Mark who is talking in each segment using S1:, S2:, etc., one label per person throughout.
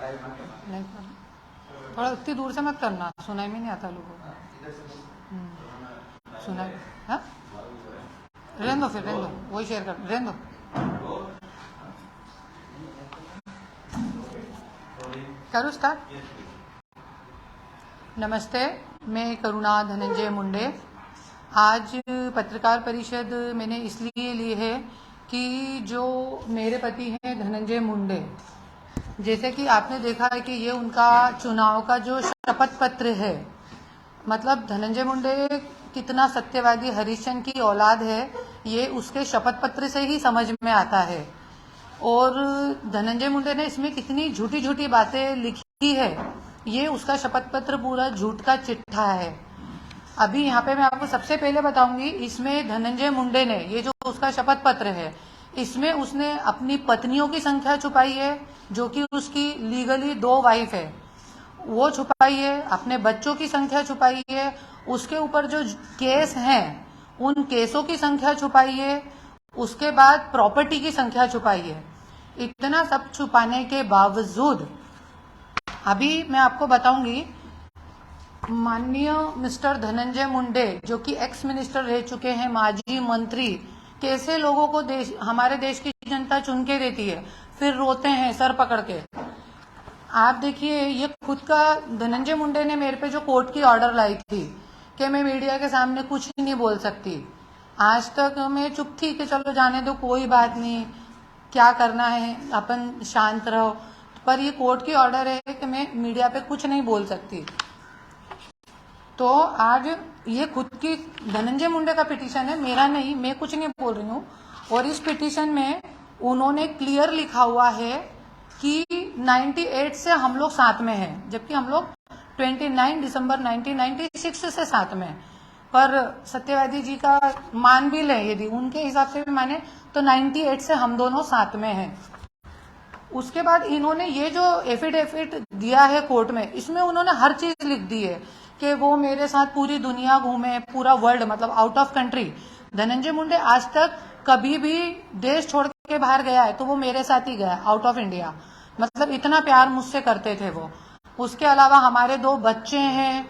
S1: नहीं, थोड़ा उतनी दूर से मत करना, सुनाई में नहीं आता लोगों को। सुनाई, हाँ रहने दो, फिर रहने दो, वही शेयर कर, रहने दो। करूँ स्टार्ट? नमस्ते, मैं करुणा धनंजय मुंडे। आज पत्रकार परिषद मैंने इसलिए ली है कि जो मेरे पति हैं धनंजय मुंडे, जैसे कि आपने देखा है कि ये उनका चुनाव का जो शपथ पत्र है, मतलब धनंजय मुंडे कितना सत्यवादी हरिश्चंद्र की औलाद है, ये उसके शपथ पत्र से ही समझ में आता है। और धनंजय मुंडे ने इसमें कितनी झूठी झूठी बातें लिखी है, ये उसका शपथ पत्र पूरा झूठ का चिट्ठा है। अभी यहाँ पे मैं आपको सबसे पहले बताऊंगी, इसमें धनंजय मुंडे ने, ये जो उसका शपथ पत्र है, इसमें उसने अपनी पत्नियों की संख्या छुपाई है, जो कि उसकी लीगली 2 वाइफ है, वो छुपाई है। अपने बच्चों की संख्या छुपाई है। उसके ऊपर जो केस हैं, उन केसों की संख्या छुपाई है। उसके बाद प्रॉपर्टी की संख्या छुपाई है। इतना सब छुपाने के बावजूद अभी मैं आपको बताऊंगी, माननीय मिस्टर धनंजय मुंडे, जो कि एक्स मिनिस्टर रह चुके हैं, माजी मंत्री, कैसे लोगों को हमारे देश की जनता चुन के देती है, फिर रोते हैं सर पकड़ के। आप देखिए, ये खुद का धनंजय मुंडे ने मेरे पे जो कोर्ट की ऑर्डर लाई थी कि मैं मीडिया के सामने कुछ नहीं बोल सकती, आज तक मैं चुप थी कि चलो जाने दो, कोई बात नहीं, क्या करना है, अपन शांत रहो। पर ये कोर्ट की ऑर्डर है कि मैं मीडिया पे कुछ नहीं बोल सकती। तो आज ये खुद की धनंजय मुंडे का पिटीशन है, मेरा नहीं, मैं कुछ नहीं बोल रही हूँ। और इस पिटीशन में उन्होंने क्लियर लिखा हुआ है कि 98 से हम लोग साथ में हैं, जबकि हम लोग 29 दिसंबर 1996 से साथ में हैं। पर सत्यवादी जी का मान भी लें, यदि उनके हिसाब से भी माने, तो 98 से हम दोनों साथ में हैं। उसके बाद इन्होंने ये जो एफिडेविट दिया है कोर्ट में, इसमें उन्होंने हर चीज लिख दी है कि वो मेरे साथ पूरी दुनिया घूमे, पूरा वर्ल्ड, मतलब out of country. Dhananjay Munde आज तक कभी भी देश छोड़ के बाहर गया है तो वो मेरे साथ ही गया, आउट ऑफ इंडिया। मतलब इतना प्यार मुझसे करते थे वो। उसके अलावा हमारे 2 बच्चे हैं,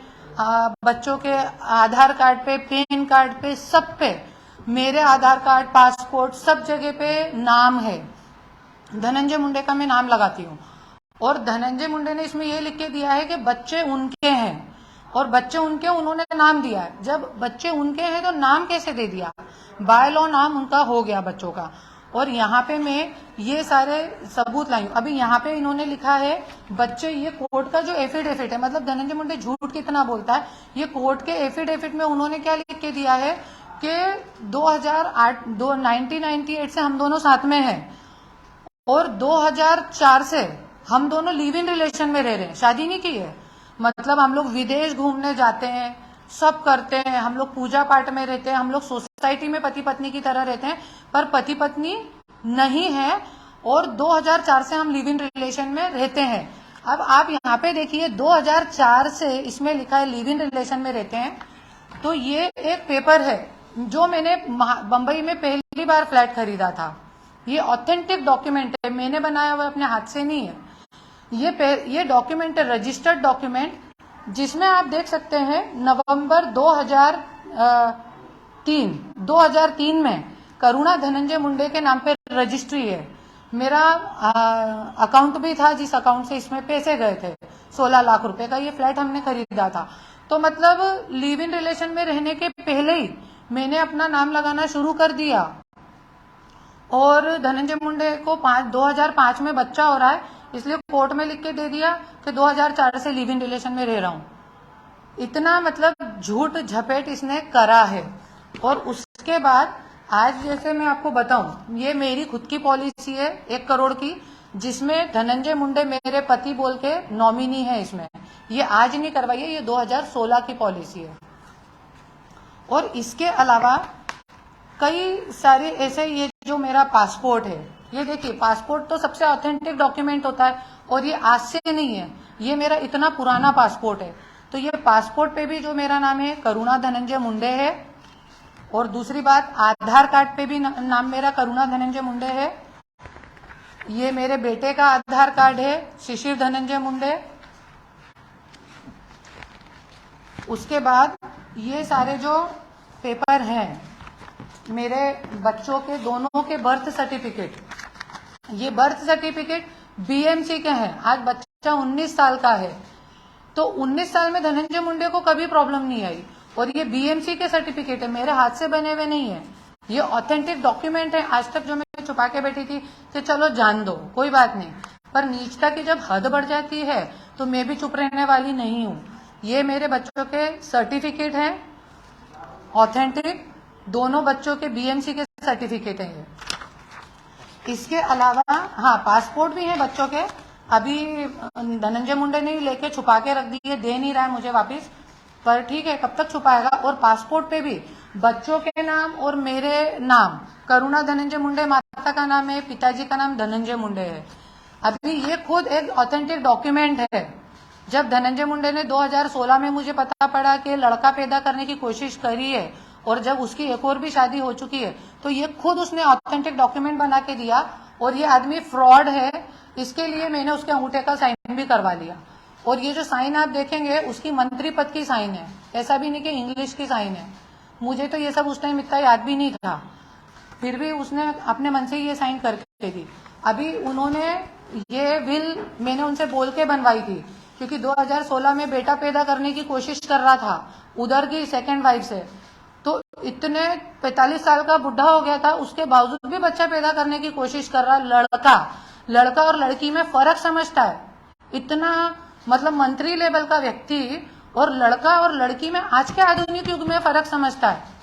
S1: बच्चों के आधार कार्ड पे, पैन कार्ड पे, सब पे मेरे आधार कार्ड, पासपोर्ट, सब जगह पे नाम है, धनंजय मुंडे का मैं नाम लगाती हूँ। और धनंजय मुंडे ने इसमें ये लिख के दिया है कि बच्चे उनके हैं, और बच्चे उनके उन्होंने नाम दिया है। जब बच्चे उनके हैं तो नाम कैसे दे दिया? बाय लॉ नाम उनका हो गया बच्चों का। और यहाँ पे मैं ये सारे सबूत लाई हूँ। अभी यहाँ पे इन्होंने लिखा है बच्चे, ये कोर्ट का जो एफिडेविट है, मतलब धनंजय मुंडे झूठ कितना बोलता है, ये कोर्ट के एफिडेविट में उन्होंने क्या लिख के दिया है कि 1998 से हम दोनों साथ में हैं, और 2004 से हम दोनों लिव इन रिलेशन में रह रहे हैं, शादी नहीं की है। मतलब हम लोग विदेश घूमने जाते हैं, सब करते हैं, हम लोग पूजा पाठ में रहते हैं, हम लोग सोसाइटी में पति पत्नी की तरह रहते हैं, पर पति पत्नी नहीं है। और 2004 से हम लिव इन रिलेशन में रहते हैं। अब आप यहाँ पे देखिए, 2004 से इसमें लिखा है लिव इन रिलेशन में रहते हैं। तो ये एक पेपर है जो मैंने बंबई में पहली बार फ्लैट खरीदा था। ये ऑथेंटिक डॉक्यूमेंट है, मैंने बनाया हुआ अपने हाथ से नहीं है। ये डॉक्यूमेंट है, रजिस्टर्ड डॉक्यूमेंट, जिसमें आप देख सकते हैं नवंबर 2003 में करुणा धनंजय मुंडे के नाम पे रजिस्ट्री है। मेरा अकाउंट भी था, जिस अकाउंट से इसमें पैसे गए थे, 16 लाख रुपए का ये फ्लैट हमने खरीदा था। तो मतलब लिव इन रिलेशन में रहने के पहले ही मैंने अपना नाम लगाना शुरू कर दिया। और धनंजय मुंडे को 2005 में बच्चा हो रहा है, इसलिए कोर्ट में लिख के दे दिया कि 2004 से लिव इन रिलेशन में रह रहा हूं। इतना मतलब झूठ झपेट इसने करा है। और उसके बाद आज जैसे मैं आपको बताऊं, ये मेरी खुद की पॉलिसी है 1 करोड़ की, जिसमें धनंजय मुंडे मेरे पति बोल के नॉमिनी है। इसमें ये आज नहीं करवाई है, ये 2016 की पॉलिसी है। और इसके अलावा कई सारे ऐसे, ये जो मेरा पासपोर्ट है, ये देखिए, पासपोर्ट तो सबसे ऑथेंटिक डॉक्यूमेंट होता है, और ये आज से नहीं है, ये मेरा इतना पुराना पासपोर्ट है। तो ये पासपोर्ट पे भी जो मेरा नाम है करुणा धनंजय मुंडे है। और दूसरी बात, आधार कार्ड पे भी नाम मेरा करुणा धनंजय मुंडे है। ये मेरे बेटे का आधार कार्ड है, शिशिर धनंजय मुंडे। उसके बाद ये सारे जो पेपर हैं मेरे बच्चों के दोनों के बर्थ सर्टिफिकेट, ये बर्थ सर्टिफिकेट बीएमसी के हैं। आज बच्चा 19 साल का है, तो 19 साल में धनंजय मुंडे को कभी प्रॉब्लम नहीं आई। और ये बीएमसी के सर्टिफिकेट है, मेरे हाथ से बने हुए नहीं है, ये ऑथेंटिक डॉक्यूमेंट है। आज तक जो मैं छुपा के बैठी थी कि चलो जान दो कोई बात नहीं, पर नीचता की जब हद बढ़ जाती है तो मैं भी चुप रहने वाली नहीं हूँ। ये मेरे बच्चों के सर्टिफिकेट हैं ऑथेंटिक, दोनों बच्चों के बीएमसी के सर्टिफिकेट हैं ये। इसके अलावा हाँ, पासपोर्ट भी हैं बच्चों के, अभी धनंजय मुंडे ने लेके छुपा के रख दिए, दे नहीं रहा है मुझे वापस, पर ठीक है कब तक छुपाएगा। और पासपोर्ट पे भी बच्चों के नाम और मेरे नाम, करुणा धनंजय मुंडे माता का नाम है, पिताजी का नाम धनंजय मुंडे है। अभी ये खुद एक ऑथेंटिक डॉक्यूमेंट है। जब धनंजय मुंडे ने 2016 में मुझे पता पड़ा कि लड़का पैदा करने की कोशिश करी है और जब उसकी एक और भी शादी हो चुकी है, तो ये खुद उसने ऑथेंटिक डॉक्यूमेंट बना के दिया। और ये आदमी फ्रॉड है, इसके लिए मैंने उसके अंगूठे का साइन भी करवा लिया। और ये जो साइन आप देखेंगे उसकी मंत्री पद की साइन है, ऐसा भी नहीं कि इंग्लिश की साइन है। मुझे तो ये सब उस टाइम इतना याद भी नहीं था, फिर भी उसने अपने मन से ये साइन करके दी। अभी उन्होंने ये विल मैंने उनसे बोल के बनवाई थी, क्योंकि 2016 में बेटा पैदा करने की कोशिश कर रहा था उधर की सेकेंड वाइफ से। तो इतने 45 साल का बुढ़ा हो गया था, उसके बावजूद भी बच्चा पैदा करने की कोशिश कर रहा। लड़का और लड़की में फर्क समझता है, इतना मतलब मंत्री लेवल का व्यक्ति और लड़का और लड़की में आज के आधुनिक युग में फर्क समझता है।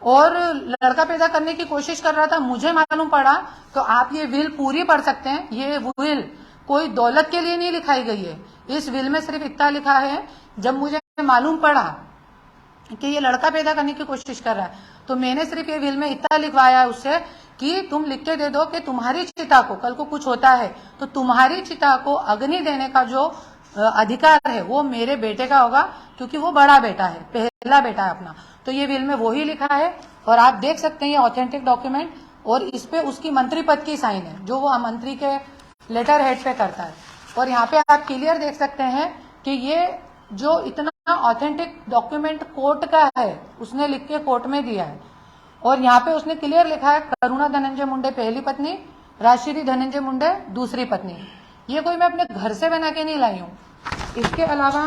S1: और लड़का पैदा करने की कोशिश कर रहा था। मुझे मालूम पड़ा, तो आप ये विल पूरी पढ़ सकते हैं। ये विल कोई दौलत के लिए नहीं लिखाई गई है, इस विल में सिर्फ इतना लिखा है, जब मुझे मालूम पड़ा कि ये लड़का पैदा करने की कोशिश कर रहा है, तो मैंने सिर्फ ये विल में इतना लिखवाया है उससे कि तुम लिख के दे दो कि तुम्हारी चिता को कल को कुछ होता है तो तुम्हारी चिता को अग्नि देने का जो अधिकार है वो मेरे बेटे का होगा, क्योंकि वो बड़ा बेटा है, पहला बेटा है अपना। तो ये विल में वो ही लिखा है और आप देख सकते हैं ये ऑथेंटिक डॉक्यूमेंट। और इस पे उसकी मंत्री पद की साइन है जो वो मंत्री के लेटर हेड पे करता है। और यहाँ पे आप क्लियर देख सकते हैं कि ये जो इतना ऑथेंटिक डॉक्यूमेंट कोर्ट का है, उसने लिख के कोर्ट में दिया है। और यहाँ पे उसने क्लियर लिखा है करुणा धनंजय मुंडे पहली पत्नी, राजश्री धनंजय मुंडे दूसरी पत्नी। ये कोई मैं अपने घर से बना के नहीं लाई हूँ। इसके अलावा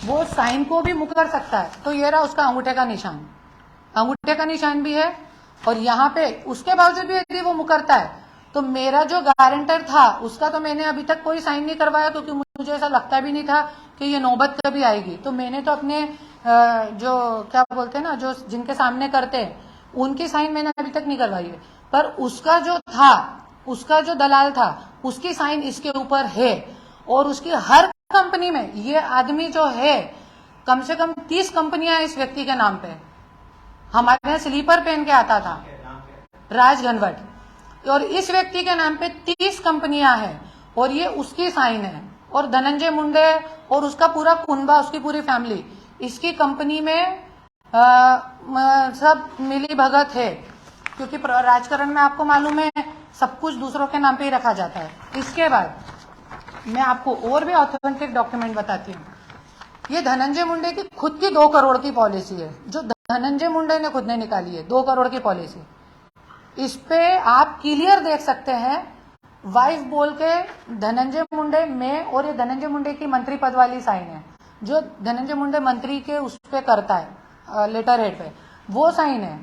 S1: वो साइन को भी मुकर सकता है, तो ये रहा उसका अंगूठे का निशान, अंगूठे का निशान भी है। और यहाँ पे उसके बावजूद भी यदि वो मुकरता है, तो मेरा जो गारंटर था उसका तो मैंने अभी तक कोई साइन नहीं करवाया, क्योंकि मुझे ऐसा लगता भी नहीं था कि ये नौबत कभी आएगी। तो मैंने तो अपने जो क्या बोलते हैं ना, जो जिनके सामने करते हैं उनकी साइन मैंने अभी तक नहीं करवाई है। पर उसका जो था, उसका जो दलाल था, उसकी साइन इसके ऊपर है। और उसकी हर कंपनी में ये आदमी जो है, कम से कम 30 कंपनियां इस व्यक्ति के नाम पे। हमारे यहाँ स्लीपर पहन के आता था, राज घनवट, और इस व्यक्ति के नाम पे 30 कंपनियां हैं और ये उसकी साइन है। और धनंजय मुंडे और उसका पूरा कुनबा, उसकी पूरी फैमिली इसकी कंपनी में सब मिली भगत है, क्योंकि राजकारण में आपको मालूम है सब कुछ दूसरों के नाम पे ही रखा जाता है। इसके बाद मैं आपको और भी ऑथेंटिक डॉक्यूमेंट बताती हूँ। ये धनंजय मुंडे की खुद की 2 करोड़ की पॉलिसी है, जो धनंजय मुंडे ने खुद ने निकाली है, 2 करोड़ की पॉलिसी। इस पे आप क्लियर देख सकते हैं, वाइफ बोल के धनंजय मुंडे में, और ये धनंजय मुंडे की मंत्री पद वाली साइन है, जो धनंजय मुंडे मंत्री के उस पे करता है लेटर हेड पे, वो साइन है।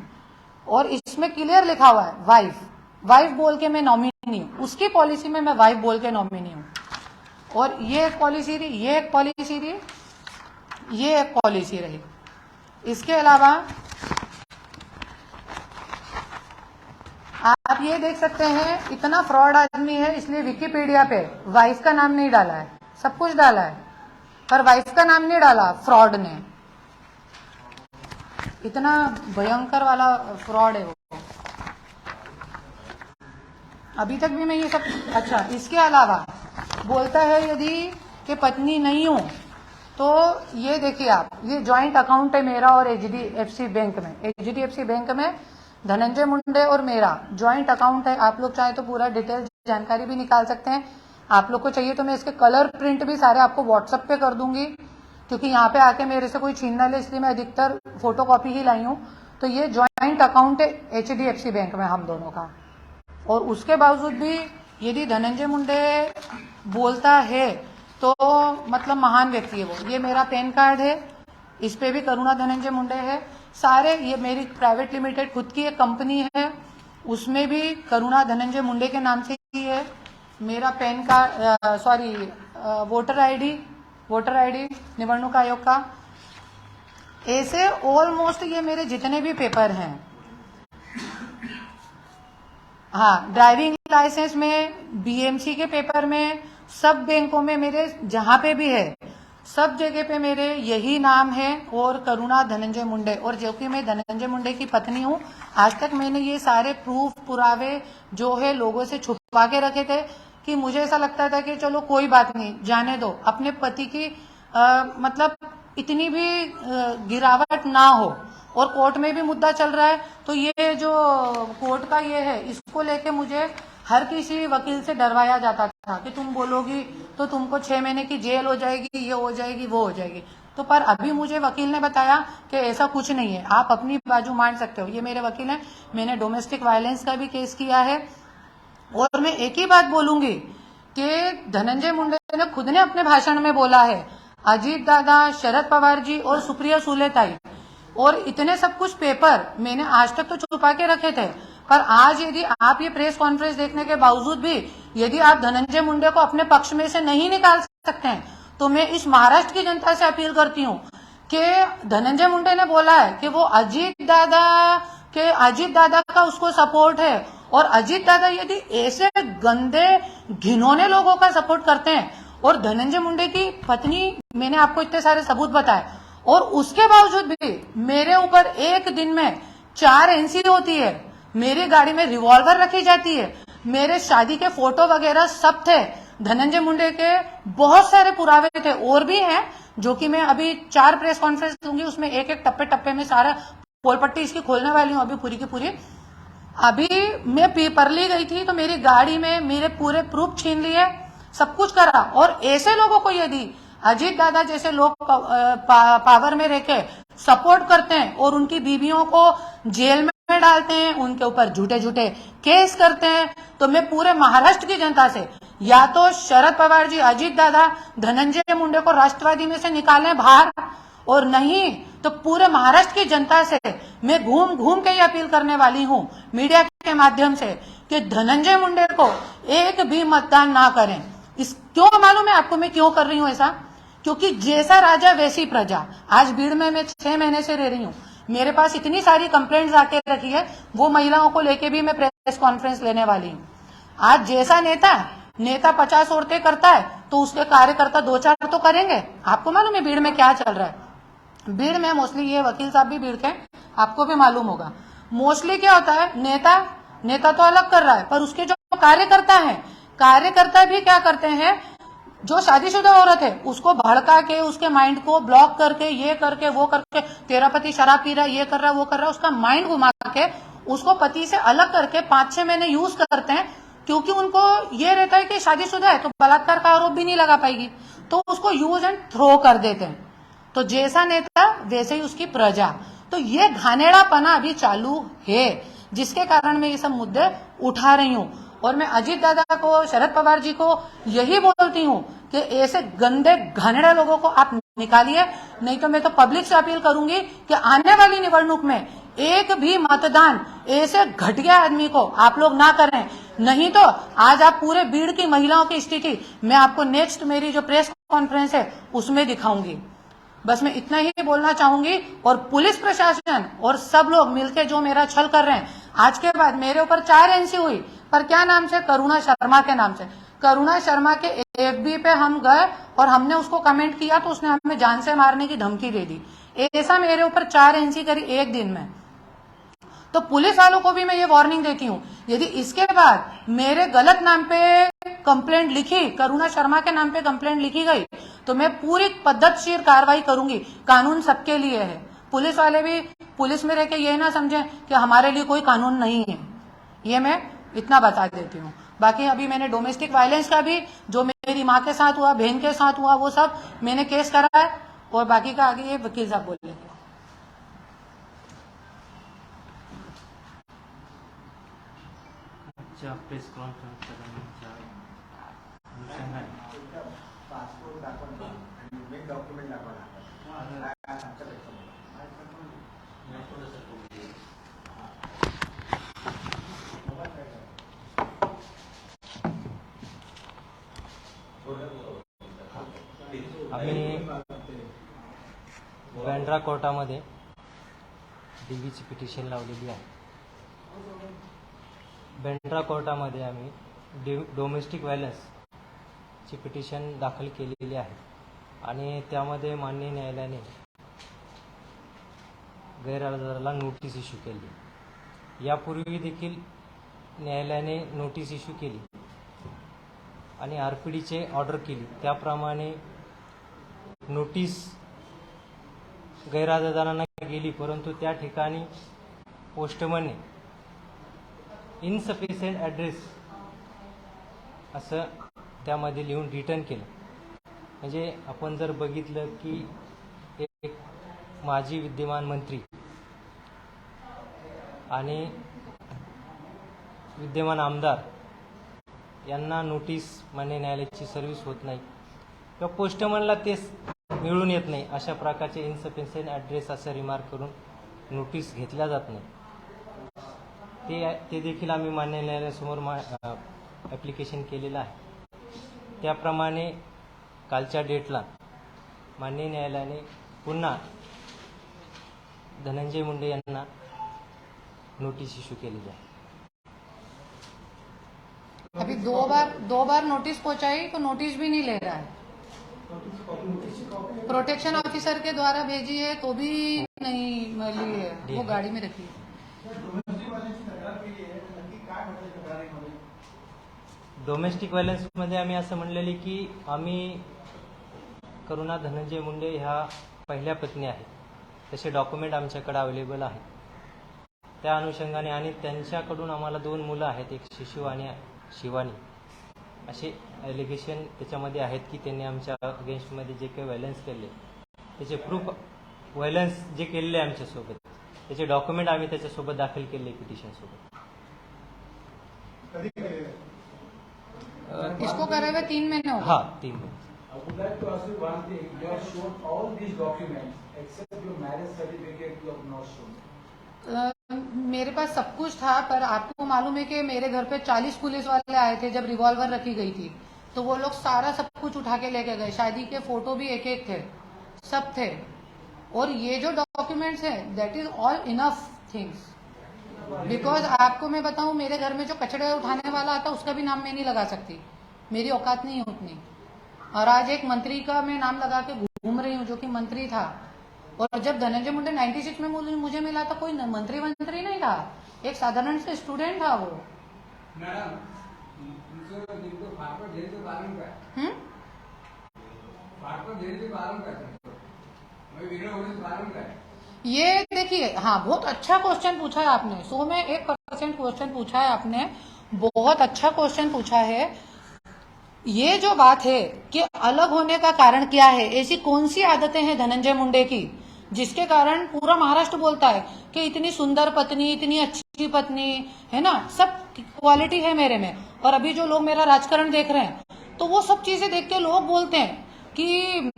S1: और इसमें क्लियर लिखा हुआ है वाइफ, वाइफ बोल के मैं नॉमिनी हूँ, उसकी पॉलिसी में मैं वाइफ बोल के नॉमिनी हूँ। और ये एक पॉलिसी रही, ये एक पॉलिसी रही, ये एक पॉलिसी रही। इसके अलावा आप ये देख सकते हैं, इतना फ्रॉड आदमी है, इसलिए विकिपीडिया पे वाइफ का नाम नहीं डाला है, सब कुछ डाला है पर वाइफ का नाम नहीं डाला फ्रॉड ने। इतना भयंकर वाला फ्रॉड है वो। अभी तक भी मैं ये सब अच्छा। इसके अलावा बोलता है यदि कि पत्नी नहीं हूं, तो ये देखिए आप, ये ज्वाइंट अकाउंट है मेरा और एचडीएफसी बैंक में। एचडीएफसी बैंक में धनंजय मुंडे और मेरा ज्वाइंट अकाउंट है। आप लोग चाहे तो पूरा डिटेल जानकारी भी निकाल सकते हैं। आप लोग को चाहिए तो मैं इसके कलर प्रिंट भी सारे आपको व्हाट्सएप पे कर दूंगी, क्योंकि यहाँ पे आके मेरे से कोई छीन ना ले, इसलिए मैं अधिकतर फोटोकॉपी ही लाई हूँ। तो ये ज्वाइंट अकाउंट है HDFC बैंक में हम दोनों का। और उसके बावजूद भी यदि धनंजय मुंडे बोलता है तो मतलब महान व्यक्ति है वो। ये मेरा पैन कार्ड है, इस पे भी करुणा धनंजय मुंडे है। सारे ये मेरी प्राइवेट लिमिटेड खुद की एक कंपनी है, उसमें भी करुणा धनंजय मुंडे के नाम से ही है। मेरा पैन कार्ड वोटर आईडी निवडणूक आयोग का। ऐसे ऑलमोस्ट ये मेरे जितने भी पेपर हैं, हाँ, ड्राइविंग लाइसेंस में, BMC के पेपर में, सब बैंकों में मेरे जहां पे भी है, सब जगह पे मेरे यही नाम है और करुणा धनंजय मुंडे। और जो कि मैं धनंजय मुंडे की पत्नी हूँ, आज तक मैंने ये सारे प्रूफ पुरावे जो है लोगों से छुपा के रखे थे कि मुझे ऐसा लगता था कि चलो कोई बात नहीं, जाने दो, अपने पति की मतलब इतनी भी गिरावट ना हो। और कोर्ट में भी मुद्दा चल रहा है, तो ये जो कोर्ट का ये है, इसको लेके मुझे हर किसी वकील से डरवाया जाता था कि तुम बोलोगी तो तुमको 6 महीने की जेल हो जाएगी, ये हो जाएगी, वो हो जाएगी। तो पर अभी मुझे वकील ने बताया कि ऐसा कुछ नहीं है, आप अपनी बाजू मान सकते हो। ये मेरे वकील हैं, मैंने डोमेस्टिक वायलेंस का भी केस किया है। और मैं एक ही बात बोलूंगी कि धनंजय मुंडे ने खुद ने अपने भाषण में बोला है, अजीत दादा, शरद पवार जी और सुप्रिया सुले ताई और इतने सब कुछ पेपर मैंने आज तक तो छुपा के रखे थे, पर आज यदि आप ये प्रेस कॉन्फ्रेंस देखने के बावजूद भी यदि आप धनंजय मुंडे को अपने पक्ष में से नहीं निकाल सकते हैं, तो मैं इस महाराष्ट्र की जनता से अपील करती हूँ कि धनंजय मुंडे ने बोला है कि वो अजीत दादा का उसको सपोर्ट है। और अजीत दादा यदि ऐसे गंदे घिनौने लोगों का सपोर्ट करते हैं, और धनंजय मुंडे की पत्नी, मैंने आपको इतने सारे सबूत बताए, और उसके बावजूद भी मेरे ऊपर एक दिन में 4 NC होती है, मेरी गाड़ी में रिवॉल्वर रखी जाती है, मेरे शादी के फोटो वगैरह सब थे, धनंजय मुंडे के बहुत सारे पुरावे थे और भी हैं, जो कि मैं अभी 4 प्रेस कॉन्फ्रेंस दूंगी, उसमें एक एक टप्पे टप्पे में सारा पोल पट्टी इसकी खोलने वाली हूँ अभी पूरी की पूरी। अभी मैं परली गई थी तो मेरी गाड़ी में मेरे पूरे प्रूफ छीन लिए, सब कुछ करा। और ऐसे लोगों को यदि अजीत दादा जैसे लोग पावर में रहकर सपोर्ट करते हैं और उनकी बीवियों को जेल में डालते हैं, उनके ऊपर झूठे झूठे केस करते हैं, तो मैं पूरे महाराष्ट्र की जनता से, या तो शरद पवार जी, अजीत दादा, धनंजय मुंडे को राष्ट्रवादी में से निकालें बाहर, और नहीं तो पूरे महाराष्ट्र की जनता से मैं घूम घूम के ये अपील करने वाली हूं मीडिया के माध्यम से कि धनंजय मुंडे को एक भी मतदान ना करें। इस क्यों मालूम है आपको मैं क्यों कर रही हूं ऐसा? क्योंकि जैसा राजा वैसी प्रजा। आज भीड़ में मैं 6 महीने से रह रही हूं, मेरे पास इतनी सारी कंप्लेंट्स आके रखी है, वो महिलाओं को लेके भी मैं प्रेस कॉन्फ्रेंस लेने वाली हूं। आज जैसा नेता 50 औरतें करता है तो उसके कार्यकर्ता 2-4 तो करेंगे। आपको मालूम है भीड़ में क्या चल रहा है? भीड़ में मोस्टली, ये वकील साहब भी भीड़ के, आपको भी मालूम होगा, मोस्टली क्या होता है, नेता तो अलग कर रहा है, पर उसके जो कार्यकर्ता भी क्या करते हैं, जो शादीशुदा औरत है उसको भड़का के, उसके माइंड को ब्लॉक करके, ये करके वो करके, तेरा पति शराब पी रहा है, ये कर रहा है, वो कर रहा है, उसका माइंड घुमा के उसको पति से अलग करके 5-6 महीने यूज करते हैं, क्योंकि उनको ये रहता है कि शादीशुदा है तो बलात्कार का आरोप भी नहीं लगा पाएगी, तो उसको यूज एंड थ्रो कर देते हैं। तो जैसा नेता वैसे ही उसकी प्रजा। तो ये घानेड़ापना अभी चालू है, जिसके कारण मैं ये सब मुद्दे उठा रही हूं। और मैं अजीत दादा को, शरद पवार जी को यही बोलती हूं कि ऐसे गंदे घानेड़ा लोगों को आप निकालिए, नहीं तो मैं तो पब्लिक से अपील करूंगी कि आने वाली निवडणूक में एक भी मतदान ऐसे घटिया आदमी को आप लोग ना करें। नहीं तो आज आप पूरे भीड़ की महिलाओं की स्थिति मैं आपको नेक्स्ट मेरी जो प्रेस कॉन्फ्रेंस है उसमें दिखाऊंगी। बस मैं इतना ही बोलना चाहूंगी। और पुलिस प्रशासन और सब लोग मिलकर जो मेरा छल कर रहे हैं, आज के बाद मेरे ऊपर 4 NC हुई, पर क्या नाम से, करुणा शर्मा के नाम से। करुणा शर्मा के FB पे हम गए और हमने उसको कमेंट किया तो उसने हमें जान से मारने की धमकी दे दी। ऐसा मेरे ऊपर 4 NC करी एक दिन में। तो पुलिस वालों को भी मैं ये वार्निंग देती हूँ, यदि इसके बाद मेरे गलत नाम पे कंप्लेंट लिखी, करुणा शर्मा के नाम पे कंप्लेंट लिखी गई, तो मैं पूरी पद्धतिशीर कार्रवाई करूंगी। कानून सबके लिए है, पुलिस वाले भी पुलिस में रह के ये ना समझें कि हमारे लिए कोई कानून नहीं है। ये मैं इतना बता देती हूँ। बाकी अभी मैंने डोमेस्टिक वायलेंस का भी, जो मेरी माँ के साथ हुआ, बहन के साथ हुआ, वो सब मैंने केस करा है, और बाकी का आगे ये वकील साहब बोलेंगे।
S2: प्रेस कॉन्फरन्स
S3: पासपोर्ट दाखवा आणि मेन डॉक्युमेंट दाखवा
S2: आम्ही बँड्रा कोर्टामध्ये डीबीची पिटिशन लावलेली आहे। बँड्रा कोर्टामध्ये आम्ही डोमेस्टिक व्हायलन्सची पिटिशन दाखल केलेली आहे आणि त्यामध्ये माननीय न्यायालयाने गैरहजराला नोटीस इश्यू केली। यापूर्वी देखील न्यायालयाने नोटीस इश्यू केली आणि आरपीडीचे ऑर्डर केली। त्याप्रमाणे नोटीस गैरहजरांना गेली, परंतु त्या ठिकाणी पोस्टमनने इनसफिशियंट ॲड्रेस असं त्यामध्ये लिहून रिटर्न केलं। म्हणजे आपण जर बघितलं की एक माजी विद्यमान मंत्री आणि विद्यमान आमदार यांना नोटीस मान्य न्यायालयाची सर्व्हिस होत नाही किंवा पोस्टमनला ते मिळून येत नाही, अशा प्रकारचे इनसफिशियंट ॲड्रेस असं रिमार्क करून नोटीस घेतल्या जात नाही। ते देखील आम्ही मान्य न्यायालयासमोर ॲप्लिकेशन केलेलं आहे। त्याप्रमाणे कालच्या डेटला मान्य न्यायालयाने पुन्हा धनंजय मुंडे यांना नोटीस इश्यू केलेली आहे।
S1: अभी दो बार नोटिस पहुंचाई तो नोटिस भी नहीं ले रहा है। प्रोटेक्शन ऑफिसर के द्वारा भेजी है तो भी नहीं ली है, वो गाड़ी में रखी है।
S2: डोमेस्टिक व्हायलन्समध्ये आम्ही असं म्हणलेले की आम्ही करुणा धनंजय मुंडे ह्या पहिल्या पत्नी आहेत, तसे डॉक्युमेंट आमच्याकडे अवेलेबल आहेत। त्या अनुषंगाने आणि त्यांच्याकडून आम्हाला 2 मुलं आहेत, एक शिशू आणि शिवानी, असे ॲलिगेशन त्याच्यामध्ये आहेत की त्यांनी आमच्या अगेन्स्टमध्ये जे काही व्हायलन्स केले त्याचे प्रूफ, व्हायलन्स जे केलेले आमच्यासोबत त्याचे डॉक्युमेंट आम्ही त्याच्यासोबत दाखल केले पिटिशनसोबत।
S1: इसको करे हुए 3 महीने हो गए।
S2: हाँ, 3 महीने।
S4: I would like to ask you one thing. You have shown all these documents except your marriage certificate you have not shown.
S1: मेरे पास सब कुछ था, पर आपको मालूम है कि मेरे घर पे 40 पुलिस वाले आए थे जब रिवॉल्वर रखी गई थी, तो वो लोग सारा सब कुछ उठा के लेके गए। शादी के फोटो भी एक एक थे, सब थे। और ये जो डॉक्यूमेंट्स हैं that is all enough things, because आपको मैं बताऊं, मेरे घर में जो कचड़े उठाने वाला आता उसका भी नाम मैं नहीं लगा सकती, मेरी औकात नहीं है उतनी। और आज एक मंत्री का मैं नाम लगा के घूम रही हूँ जो कि मंत्री था, और जब धनंजय मुंडे 96 में मुझे मिला था कोई मंत्री नहीं था, एक साधारण से स्टूडेंट था वो।
S4: मैडम, जिनको फाटपट देने के कारण क्या है? फाटपट देने के कारण क्या है? मैं वीडियो होने के कारण क्या है?
S1: ये देखिए, हाँ, बहुत अच्छा क्वेश्चन पूछा है आपने। 100 में 1% क्वेश्चन पूछा है आपने, बहुत अच्छा क्वेश्चन पूछा है। ये जो बात है कि अलग होने का कारण क्या है, ऐसी कौन सी आदतें हैं धनंजय मुंडे की जिसके कारण पूरा महाराष्ट्र बोलता है कि इतनी सुंदर पत्नी, इतनी अच्छी पत्नी है ना, सब क्वालिटी है मेरे में। और अभी जो लोग मेरा राजकारण देख रहे हैं तो वो सब चीजें देख के लोग बोलते हैं कि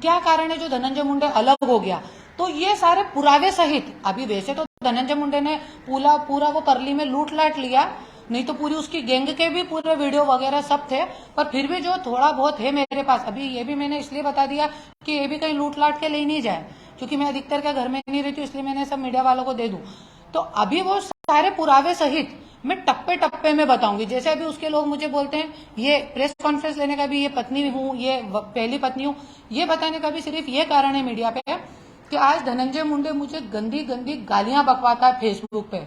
S1: क्या कारण है जो धनंजय मुंडे अलग हो गया। तो ये सारे पुरावे सहित, अभी वैसे तो धनंजय मुंडे ने पूरा वो परली में लूट लाट लिया, नहीं तो पूरी उसकी गैंग के भी पूरे वीडियो वगैरह सब थे, पर फिर भी जो थोड़ा बहुत है मेरे पास, अभी ये भी मैंने इसलिए बता दिया कि ये भी कहीं लूट लाट के ले नहीं जाए, क्योंकि मैं अधिकतर के घर में नहीं रहती हूँ, इसलिए मैंने सब मीडिया वालों को दे दूं। तो अभी वो सारे पुरावे सहित मैं टप्पे टप्पे में बताऊंगी। जैसे अभी उसके लोग मुझे बोलते हैं, ये प्रेस कॉन्फ्रेंस लेने का भी ये पत्नी हूँ, ये पहली पत्नी हूँ, ये बताने का भी सिर्फ ये कारण है मीडिया पे कि आज धनंजय मुंडे मुझे गंदी गंदी गालियां बकवाता है फेसबुक पे।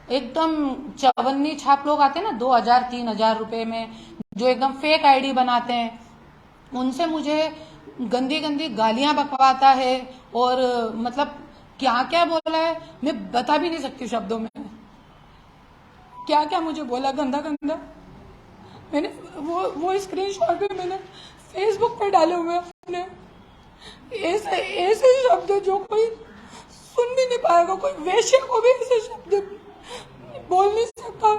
S1: एकदम चवन्नी छाप लोग आते हैं ना 2000-3000 रुपए में, जो एकदम फेक आईडी बनाते हैं, उनसे मुझे गंदी गंदी गालियां बकवाता है। और मतलब क्या क्या बोला है मैं बता भी नहीं सकती शब्दों में। क्या क्या मुझे बोला गंदा गंदा। मैंने वो स्क्रीनशॉट भी मैंने फेसबुक पे डाले हुए हैं अपने। ऐसे ऐसे शब्द जो कोई सुन भी नहीं पाएगा, कोई वेश्या को भी ऐसे शब्द बोल नहीं सकता।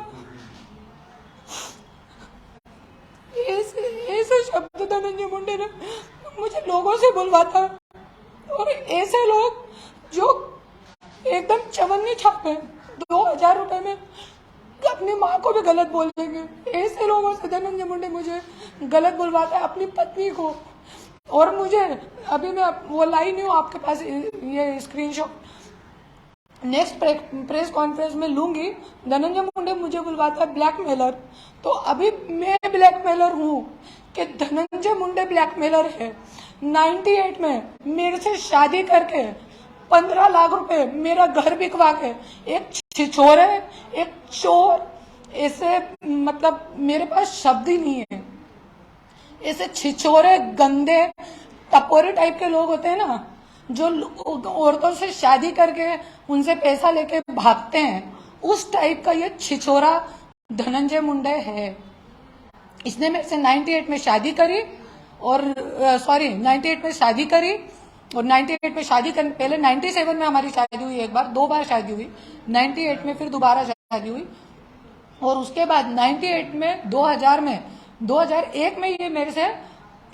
S1: ऐसे ऐसे शब्द धनंजय मुंडे ने मुझे लोगों से बुलवाता, और ऐसे लोग जो एकदम चवन्नी छाप है 2000 रुपए में अपनी माँ को भी गलत बोल देंगे, ऐसे लोगों से धनंजय मुंडे मुझे गलत बुलवाता है, अपनी पत्नी को। और मुझे अभी मैं वो लाई नहीं हूँ आपके पास ये स्क्रीनशॉट, नेक्स्ट प्रेस कॉन्फ्रेंस में लूंगी। धनंजय मुंडे मुझे बुलवाता है ब्लैकमेलर, तो अभी मैं ब्लैकमेलर हूँ कि धनंजय मुंडे ब्लैकमेलर है। 98 में मेरे से शादी करके 15 लाख रुपए मेरा घर बिकवा के एक छिछोरे, एक चोर, ऐसे मतलब मेरे पास शब्द ही नहीं है। ऐसे छिछोरे गंदे टपोरे टाइप के लोग होते हैं ना, जो औरतों से शादी करके उनसे पैसा लेके भागते हैं, उस टाइप का ये छिछोरा धनंजय मुंडे है। इसने मेरे से 98 में शादी करी, और 98 में शादी करी, और 98 में शादी करने पहले 97 में हमारी शादी हुई, एक बार 2 बार शादी हुई, 98 में फिर दोबारा शादी हुई, और उसके बाद 98 में 2001 में ये मेरे से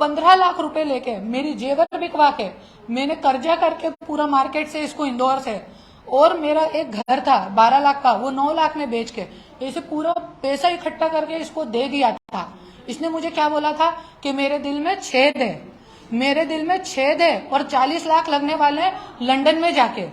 S1: 15 लाख रुपए लेके मेरी जेवर बिकवा के मैंने कर्जा करके पूरा मार्केट से इसको इंदौर से, और मेरा एक घर था 12 लाख का, वो 9 लाख में बेच के इसे पूरा पैसा इकट्ठा करके इसको दे दिया था। इसने मुझे क्या बोला था कि मेरे दिल में छेद है, मेरे दिल में छेद है, और 40 लाख लगने वाले हैं लंदन में जाके,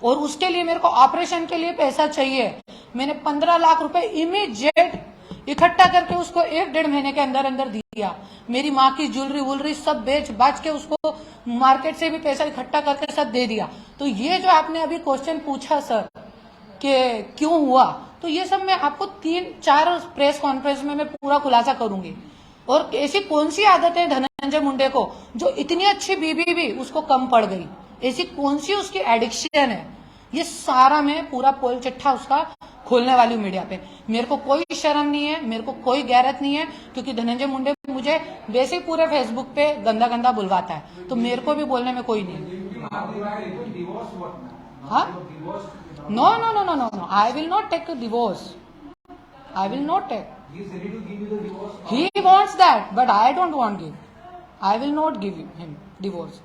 S1: और उसके लिए मेरे को ऑपरेशन के लिए पैसा चाहिए। मैंने 15 लाख रुपए इमीडिएट इकट्ठा करके उसको 1-1.5 महीने के अंदर अंदर दिया। मेरी माँ की ज्वेलरी वुलरी सब बेच बाच के उसको मार्केट से भी पैसा इकट्ठा करके सब दे दिया। तो ये जो आपने अभी क्वेश्चन पूछा सर कि क्यों हुआ, तो ये सब मैं आपको 3-4 प्रेस कॉन्फ्रेंस में मैं पूरा खुलासा करूंगी। और ऐसी कौन सी आदत है धनंजय मुंडे को जो इतनी अच्छी बीबी भी उसको कम पड़ गई, ऐसी कौन सी उसकी एडिक्शन है, ये सारा मैं पूरा पोल चिट्ठा उसका खोलने वाली हूँ मीडिया पे। मेरे को कोई शर्म नहीं है, मेरे को कोई गैरत नहीं है, क्योंकि धनंजय मुंडे मुझे वैसे ही पूरे फेसबुक पे गंदा गंदा बुलवाता है, तो मेरे को भी बोलने में कोई नहीं। हाँ, no no no no no no, I will not take a divorce, I will not take. He wants that, but I don't want give. I will not give him divorce.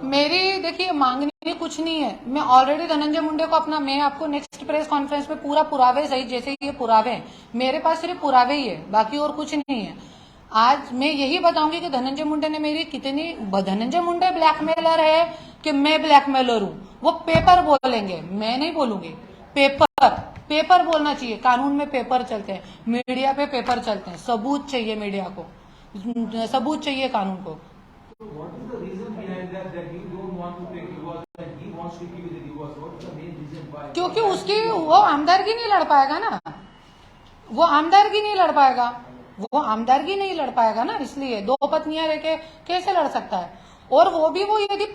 S1: मेरी देखिए मांगनी कुछ नहीं है, मैं ऑलरेडी धनंजय मुंडे को अपना, मैं आपको नेक्स्ट प्रेस कॉन्फ्रेंस में पूरा पुरावे सही, जैसे ये पुरावे हैं मेरे पास, सिर्फ पुरावे ही है, बाकी और कुछ नहीं है। आज मैं यही बताऊंगी कि धनंजय मुंडे ने मेरी कितनी, धनंजय मुंडे ब्लैकमेलर है कि मैं ब्लैकमेलर हूँ, वो पेपर बोलेंगे, मैं नहीं बोलूंगी। पेपर बोलना चाहिए, कानून में पेपर चलते हैं, मीडिया पे पेपर चलते हैं, सबूत चाहिए मीडिया को, सबूत चाहिए कानून को। क्योंकि उसकी वो आमदारगी नहीं लड़ पाएगा ना, वो आमदारगी नहीं लड़ पाएगा, वो आमदारगी नहीं लड़ पाएगा ना, इसलिए 2 पत्नियां रह के कैसे लड़ सकता है। और वो भी, वो यदि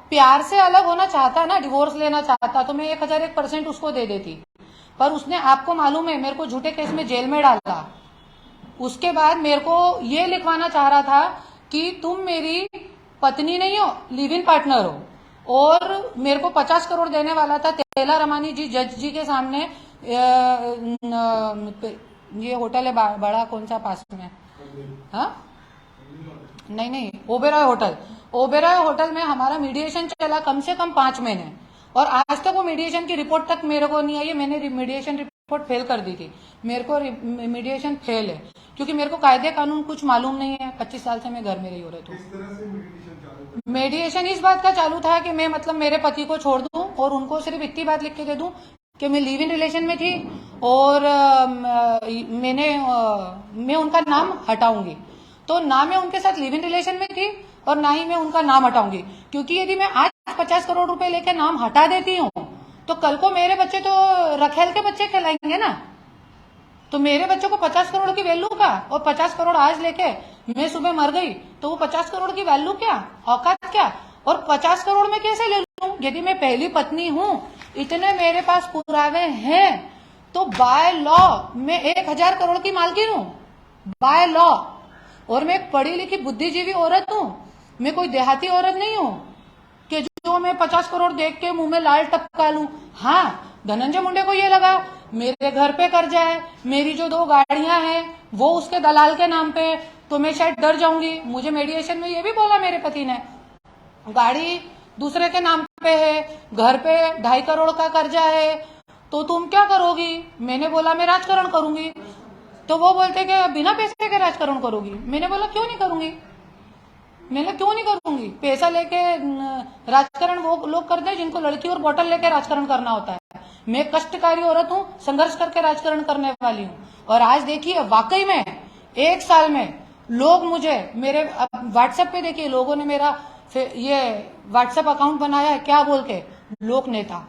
S1: प्यार से अलग होना चाहता ना, डिवोर्स लेना चाहता, तो मैं 1001% उसको दे देती, पर उसने, आपको मालूम है, मेरे को झूठे केस में जेल में डाला। उसके बाद मेरे को ये लिखवाना चाह रहा था कि तुम मेरी पत्नी नहीं हो, लिव इन पार्टनर हो, और मेरे को 50 करोड़ देने वाला था तेला रमानी जी, जज जी के सामने। ये होटल है बड़ा, कौन सा पास में, हाँ नहीं, ओबेरॉय होटल में हमारा मीडिएशन चला कम से कम 5 महीने, और आज तक वो मीडिएशन की रिपोर्ट तक मेरे को नहीं आई है। मैंने मीडिएशन रिपोर्ट फेल कर दी थी, मेरे को मीडिएशन फेल है, क्योंकि मेरे को कायदे कानून कुछ मालूम नहीं है। 25 साल से मैं घर में रही हो रही हूँ। मीडिएशन इस बात का चालू था कि मैं, मतलब मेरे पति को छोड़ दूं और उनको सिर्फ इतनी बात लिख के दे दूं कि मैं लिव इन रिलेशन में थी, और मैं उनका नाम हटाऊंगी। तो ना मैं उनके साथ लिव इन रिलेशन में थी, और ना ही मैं उनका नाम हटाऊंगी, क्योंकि यदि मैं आज 50 करोड़ रुपए लेके नाम हटा देती हूँ, तो कल को मेरे बच्चे तो रखेल के बच्चे कहलाएंगे ना। तो मेरे बच्चों को 50 करोड़ की वैल्यू का, और 50 करोड़ आज लेके मैं सुबह मर गई तो वो 50 करोड़ की वैल्यू क्या, औकात क्या, और 50 करोड़ में कैसे ले लूं? यदि मैं पहली पत्नी हूं, इतने मेरे पास पुरावे हैं, तो बाय लॉ मैं 1000 करोड़ की मालकिन हूं, बाय लॉ। और मैं एक पढ़ी लिखी बुद्धिजीवी औरत हूं, मैं कोई देहाती औरत नहीं हूं कि जो मैं 50 करोड़ देख के मुंह में लाल टपका लूं। हाँ, धनंजय मुंडे को ये लगा मेरे घर पे कर्जा है, मेरी जो 2 गाड़ियां हैं वो उसके दलाल के नाम पे, तो मैं शायद डर जाऊंगी। मुझे मेडिएशन में ये भी बोला मेरे पति ने, गाड़ी दूसरे के नाम पे है, घर पे 2.5 करोड़ का कर्जा है, तो तुम क्या करोगी? मैंने बोला मैं राजकारण करूंगी। तो वो बोलते कि बिना पैसे के राजकारण करोगी? मैंने बोला क्यों नहीं करूंगी, मैंने क्यों नहीं करूंगी। पैसा लेके राजकारण वो लोग करते हैं जिनको लड़की और बोतल लेके राजकारण करना होता है। मैं कष्टकारी औरत हूँ, संघर्ष करके राजकारण करने वाली हूँ। और आज देखिए वाकई में 1 साल में लोग मुझे मेरे व्हाट्सएप पे देखिए, लोगों ने मेरा ये व्हाट्सएप अकाउंट बनाया है, क्या बोल के, लोक नेता।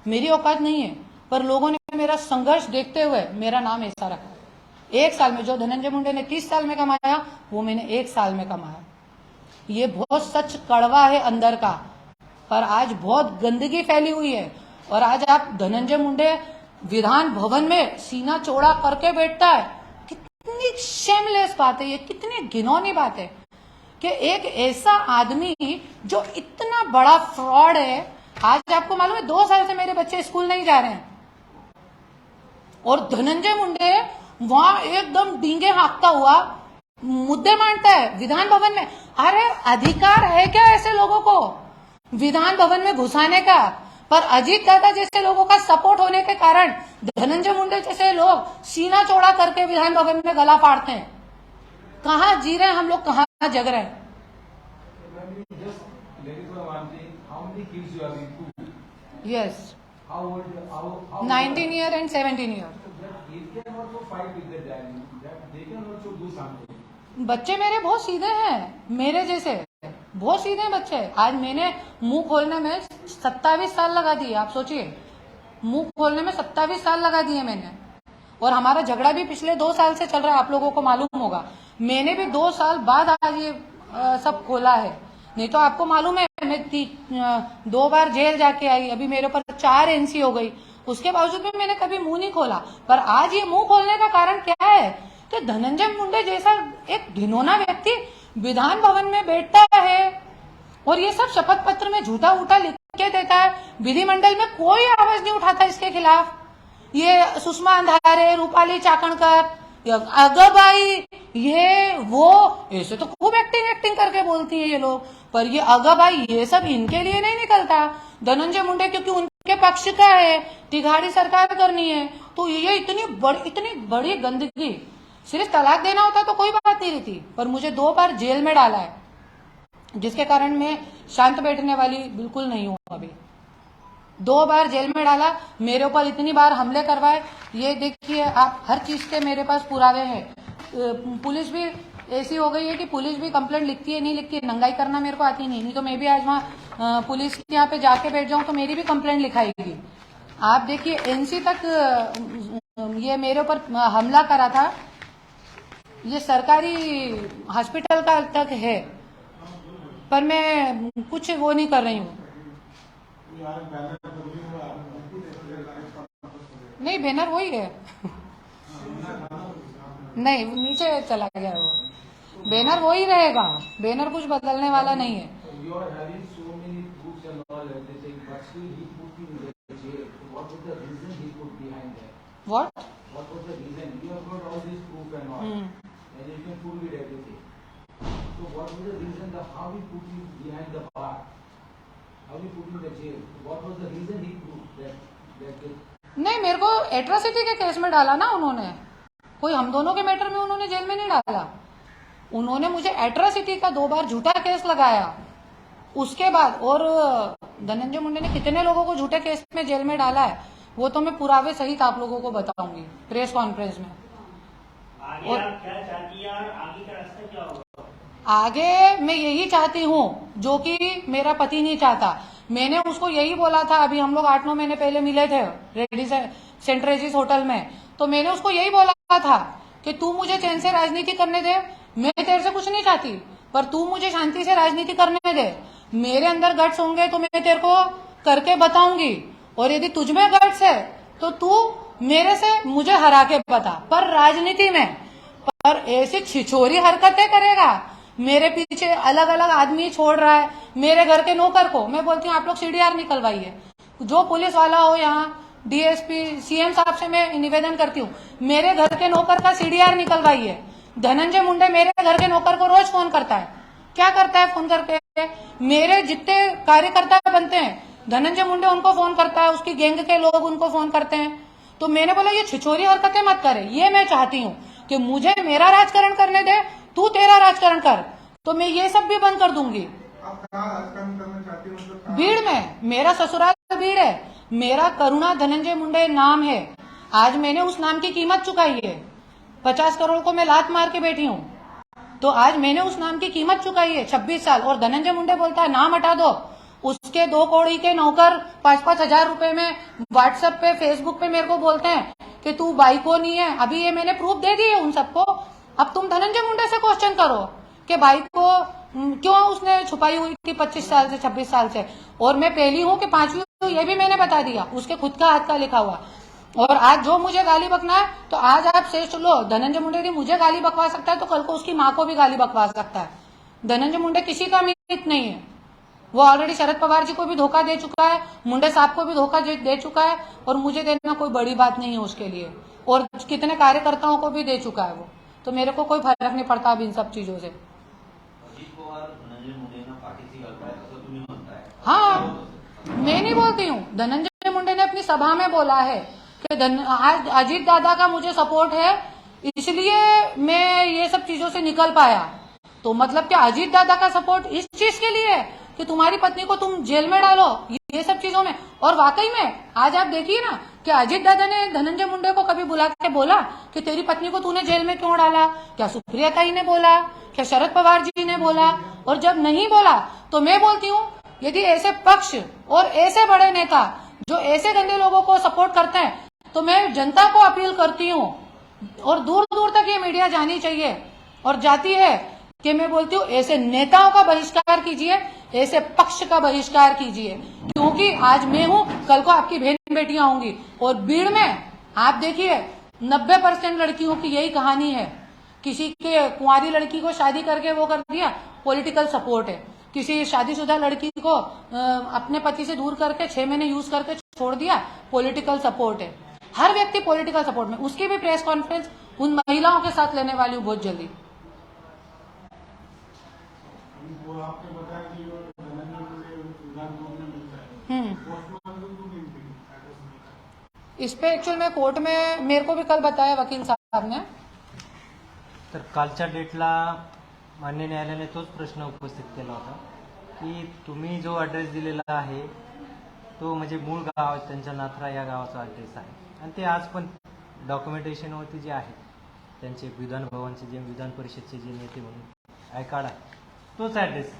S1: मेरी औकात नहीं है, पर लोगों ने मेरा संघर्ष देखते हुए मेरा नाम ऐसा रखा। 1 साल में जो धनंजय मुंडे ने 30 साल में कमाया, वो मैंने 1 साल में कमाया। ये बहुत सच कड़वा है अंदर का, पर आज बहुत गंदगी फैली हुई है। और आज आप धनंजय मुंडे विधान भवन में सीना चौड़ा करके बैठता है, कितनी शेमलेस बात है ये, कितनी घिनौनी बात है कि एक ऐसा आदमी जो इतना बड़ा फ्रॉड है। आज आपको मालूम है 2 साल से मेरे बच्चे स्कूल नहीं जा रहे हैं, और धनंजय मुंडे वहां एकदम डींगे हाँकता हुआ मुद्दे मांडता है विधान भवन में। अरे अधिकार है क्या ऐसे लोगों को विधान भवन में घुसाने का? पर अजीत दादा जैसे लोगों का सपोर्ट होने के कारण धनंजय मुंडे जैसे लोग सीना चौड़ा करके विधान भवन में गला फाड़ते हैं। कहाँ जी रहे हैं हम लोग, कहाँ जग रहे हैं?
S4: Just clarify one thing. How many kids you have? 2.
S1: Yes,
S4: How old? How
S1: 19 year and 17 year.
S4: That he can also fight with the daddy. That they can also do something.
S1: बच्चे मेरे बहुत सीधे हैं, मेरे जैसे बहुत सीधे हैं बच्चे। आज मैंने मुंह खोलने में 27 साल लगा दिए, आप सोचिए, मुंह खोलने में 27 साल लगा दिए मैंने। और हमारा झगड़ा भी पिछले 2 साल से चल रहा है, आप लोगों को मालूम होगा। मैंने भी 2 साल बाद आज ये सब खोला है, नहीं तो आपको मालूम है मैं 2 बार जेल जाके आई, अभी मेरे ऊपर 4 एनसी हो गई, उसके बावजूद भी मैंने कभी मुंह नहीं खोला। पर आज ये मुंह खोलने का कारण क्या है कि धनंजय मुंडे जैसा एक घिनौना व्यक्ति विधान भवन में बैठता है और ये सब शपथ पत्र में झूठा उठा लिख के देता है। विधिमंडल में कोई आवाज नहीं उठाता इसके खिलाफ। ये सुषमा अंधारे, रूपाली चाकणकर, अगर भाई ये वो ऐसे तो खूब एक्टिंग करके बोलती है ये लोग, पर ये अगर भाई ये सब इनके लिए नहीं निकलता। धनंजय मुंडे क्योंकि उनके पक्ष का है, तिघाड़ी सरकार करनी है, तो ये इतनी बड़ी गंदगी। सिर्फ तलाक देना होता तो कोई बात नहीं रहती, पर मुझे 2 बार जेल में डाला है, जिसके कारण मैं शांत बैठने वाली बिल्कुल नहीं हूं। अभी 2 बार जेल में डाला, मेरे ऊपर इतनी बार हमले करवाए। ये देखिए आप, हर चीज के मेरे पास पुरावे हैं। पुलिस भी ऐसी हो गई है कि पुलिस भी कंप्लेंट लिखती है, नहीं लिखती है। नंगाई करना मेरे को आती नहीं तो मैं भी आज वहाँ पुलिस के यहाँ पे जाके बैठ जाऊं तो मेरी भी कंप्लेंट लिखाएगी। आप देखिए एनसी तक ये मेरे ऊपर हमला करा था, ये सरकारी हॉस्पिटल का तक है, पर मैं कुछ वो नहीं कर रही हूँ। नहीं, बैनर वही है नहीं, नीचे चला गया वो। बैनर वही रहेगा, बैनर कुछ बदलने वाला नहीं है।
S4: You are having so many books and all everything, but still he put you in the jail. What was the reason he put behind that?
S1: What?
S4: What was the reason? You have got all this proof and all, and you can prove it everything. So what was the reason? How he put you behind the bar? How he put you in the jail? What was the reason he proved that?
S1: नहीं, मेरे को atrocity के case में डाला ना उन्होंने, कोई हम दोनों के मैटर में उन्होंने जेल में नहीं डाला। उन्होंने मुझे एट्रोसिटी का 2 बार झूठा केस लगाया, उसके बाद। और धनंजय मुंडे ने कितने लोगों को झूठे केस में जेल में डाला है वो तो मैं पुरावे सहित आप लोगों को बताऊंगी प्रेस कॉन्फ्रेंस में।
S3: आगे
S1: और
S3: आप क्या चाहती हैं और आगे का रास्ता क्या होगा?
S1: आगे मैं यही चाहती हूँ जो कि मेरा पति नहीं चाहता। मैंने उसको यही बोला था, अभी हम लोग 8-9 महीने पहले मिले थे सेंट्रेजिस होटल में, तो मैंने उसको यही बोला था कि तू मुझे चैन से राजनीति करने दे, मैं तेरे से कुछ नहीं चाहती, पर तू मुझे शांति से राजनीति करने दे। मेरे अंदर गट्स होंगे तो मैं तेरे को करके बताऊंगी, और यदि तुझ में गट्स है तो तू मेरे से मुझे हरा के बता। पर राजनीति में पर ऐसी छिछोरी हरकतें करेगा, मेरे पीछे अलग अलग आदमी छोड़ रहा है, मेरे घर के नौकर को मैं बोलती हूँ आप लोग सीडीआर निकलवाइए। जो पुलिस वाला हो यहाँ, डीएसपी, सीएम साहब से मैं निवेदन करती हूँ, मेरे घर के नौकर का सीडीआर निकलवाइए। धनंजय मुंडे मेरे घर के नौकर को रोज फोन करता है। क्या करता है फोन करके? मेरे जितने कार्यकर्ता बनते हैं, धनंजय मुंडे उनको फोन करता है, उसकी गैंग के लोग उनको फोन करते हैं। तो मैंने बोला ये छिछोरी हरकतें मत करे, ये मैं चाहती हूँ कि मुझे मेरा राजकारण करने दे, तू तेरा राजकारण कर, तो मैं ये सब भी बंद कर दूंगी।
S3: आप कहाँ राजकारण करना चाहती हो? मतलब कहाँ?
S1: भीड़ में, मेरा ससुराल भीड़ है, मेरा करुणा धनंजय मुंडे नाम है। आज मैंने उस नाम की कीमत चुकाई है। 50 करोड़ को मैं लात मार के बैठी हूँ, तो आज मैंने उस नाम की कीमत चुकाई है 26 साल। और धनंजय मुंडे बोलता है नाम हटा दो, उसके 2 कौड़ी के नौकर 5-5 हजार रुपए में व्हाट्सएप पे, फेसबुक पे मेरे को बोलते हैं कि तू बाई को नहीं है। अभी ये मैंने प्रूफ दे दिए उन सबको। अब तुम धनंजय मुंडे से क्वेश्चन करो कि बाई को क्यों उसने छुपाई हुई थी 25 साल से, 26 साल से। और मैं पहली हूँ कि 5वीं हूँ, ये भी मैंने बता दिया, उसके खुद का हाथ का लिखा हुआ। और आज जो मुझे गाली बकना है, तो आज आप सोच लो, धनंजय मुंडे यदि मुझे गाली बकवा सकता है तो कल को उसकी माँ को भी गाली बकवा सकता है। धनंजय मुंडे किसी का मित्र नहीं है। वो ऑलरेडी शरद पवार जी को भी धोखा दे चुका है, मुंडे साहब को भी धोखा दे चुका है, और मुझे देना कोई बड़ी बात नहीं है उसके लिए। और कितने कार्यकर्ताओं को भी दे चुका है वो, तो मेरे को कोई फर्क नहीं पड़ता अब इन सब चीजों से। हाँ, मैं नहीं बोलती हूँ, धनंजय मुंडे ने अपनी सभा में बोला है कि आज अजीत दादा का मुझे सपोर्ट है, इसलिए मैं ये सब चीजों से निकल पाया। तो मतलब क्या अजीत दादा का सपोर्ट इस चीज के लिए है कि तुम्हारी पत्नी को तुम जेल में डालो, ये सब चीजों में? और वाकई में आज आप देखिए ना कि अजीत दादा ने धनंजय मुंडे को कभी बुला के बोला कि तेरी पत्नी को तूने जेल में क्यों डाला? क्या सुप्रिया ताई ने बोला? क्या शरद पवार जी ने बोला? और जब नहीं बोला तो मैं बोलती हूँ, यदि ऐसे पक्ष और ऐसे बड़े नेता जो ऐसे गंदे लोगों को सपोर्ट करते हैं, तो मैं जनता को अपील करती हूँ, और दूर दूर तक ये मीडिया जानी चाहिए और जाती है, कि मैं बोलती हूँ ऐसे नेताओं का बहिष्कार कीजिए, ऐसे पक्ष का बहिष्कार कीजिए। क्योंकि आज मैं हूँ, कल को आपकी बहन बेटियां होंगी। और भीड़ में आप देखिए 90% लड़कियों की यही कहानी है। किसी के कुंवारी लड़की को शादी करके वो कर दिया, पॉलिटिकल सपोर्ट है। किसी शादीशुदा लड़की को अपने पति से दूर करके 6 महीने यूज करके छोड़ दिया, पॉलिटिकल सपोर्ट है। हर व्यक्ति पॉलिटिकल सपोर्ट में। उसकी भी प्रेस कॉन्फ्रेंस उन महिलाओं के साथ लेने वाली हूँ बहुत जल्दी।
S3: वो आपने बताया कि वो धनंजय मुंडे विधानसभा में मिलता है, पोस्टमार्टम क्यों नहीं मिलती?
S1: इस पे एक्चुअल में कोर्ट में मेरे को भी कल बताया वकील साहब ने।
S2: तर कालच्या डेटला मान्य न्यायालयाने तोच प्रश्न उपस्थित केला होता की तुम्ही जो ॲड्रेस दिलेला आहे तो म्हणजे मूळ गाव त्यांच्या नाथरा या गावाचा ॲड्रेस आहे, आणि ते आज पण डॉक्युमेंटेशनवरती जे आहे त्यांचे विधान भवनचे जे विधान परिषदचे जे नेते म्हणून आय कार्ड आहे तोच ॲड्रेस.